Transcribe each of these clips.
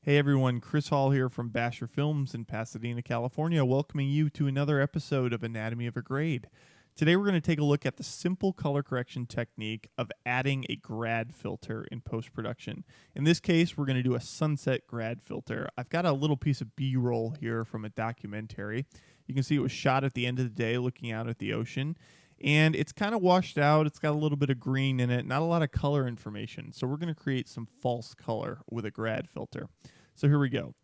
Hey everyone, Chris Hall here from Basher Films in Pasadena, California, welcoming you to another episode of Anatomy of a Grade. Today we're going to take a look at the simple color correction technique of adding a grad filter in post-production. In this case, we're going to do a sunset grad filter. I've got a little piece of B-roll here from a documentary. You can see it was shot at the end of the day looking out at the ocean. And it's kind of washed out. It's got a little bit of green in it, not a lot of color information. So we're going to create some false color with a grad filter. So here we go.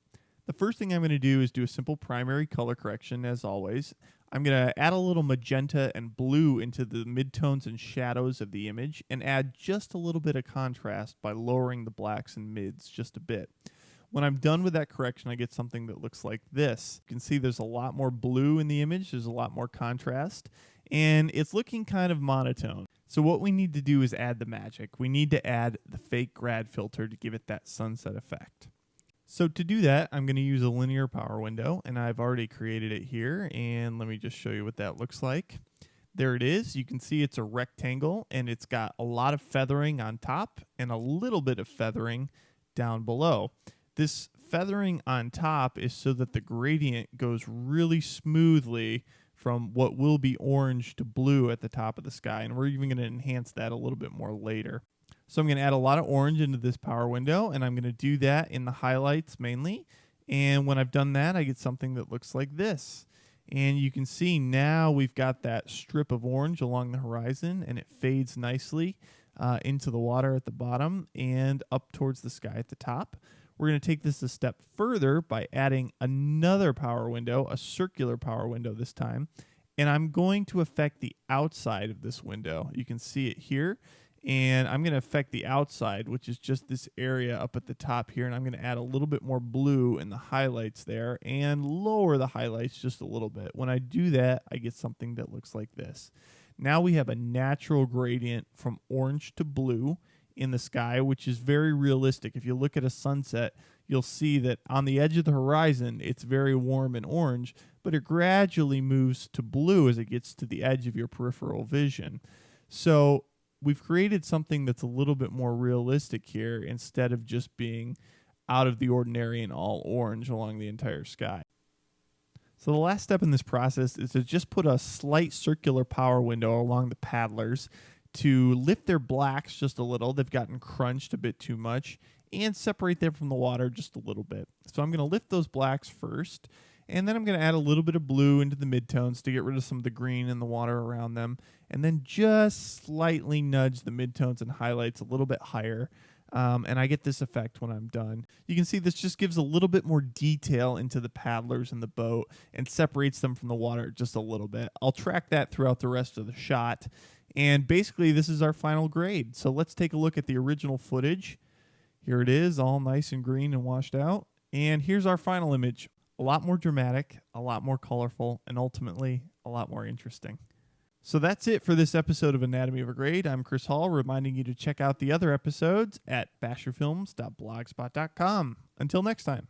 The first thing I'm going to do is do a simple primary color correction as always. I'm going to add a little magenta and blue into the midtones and shadows of the image and add just a little bit of contrast by lowering the blacks and mids just a bit. When I'm done with that correction, I get something that looks like this. You can see there's a lot more blue in the image. There's a lot more contrast. And it's looking kind of monotone. So what we need to do is add the magic. We need to add the fake grad filter to give it that sunset effect. So to do that, I'm going to use a linear power window, and I've already created it here, and let me just show you what that looks like. There it is. You can see it's a rectangle, and it's got a lot of feathering on top and a little bit of feathering down below. This feathering on top is so that the gradient goes really smoothly from what will be orange to blue at the top of the sky, and we're even going to enhance that a little bit more later. So I'm going to add a lot of orange into this power window, and I'm going to do that in the highlights mainly. And when I've done that, I get something that looks like this. And you can see now we've got that strip of orange along the horizon, and it fades nicely into the water at the bottom and up towards the sky at the top. We're going to take this a step further by adding another power window, a circular power window this time. And I'm going to affect the outside of this window. You can see it here. And I'm going to affect the outside, which is just this area up at the top here. And I'm going to add a little bit more blue in the highlights there and lower the highlights just a little bit. When I do that, I get something that looks like this. Now we have a natural gradient from orange to blue in the sky, which is very realistic. If you look at a sunset, you'll see that on the edge of the horizon, it's very warm and orange, but it gradually moves to blue as it gets to the edge of your peripheral vision. So we've created something that's a little bit more realistic here instead of just being out of the ordinary and all orange along the entire sky. So the last step in this process is to just put a slight circular power window along the paddlers to lift their blacks just a little. They've gotten crunched a bit too much, and separate them from the water just a little bit. So I'm going to lift those blacks first, and then I'm going to add a little bit of blue into the midtones to get rid of some of the green in the water around them, and then just slightly nudge the midtones and highlights a little bit higher. And I get this effect when I'm done. You can see this just gives a little bit more detail into the paddlers and the boat and separates them from the water just a little bit. I'll track that throughout the rest of the shot. And basically, this is our final grade. So let's take a look at the original footage. Here it is, all nice and green and washed out. And here's our final image. A lot more dramatic, a lot more colorful, and ultimately a lot more interesting. So that's it for this episode of Anatomy of a Grade. I'm Chris Hall, reminding you to check out the other episodes at basherfilms.blogspot.com. Until next time.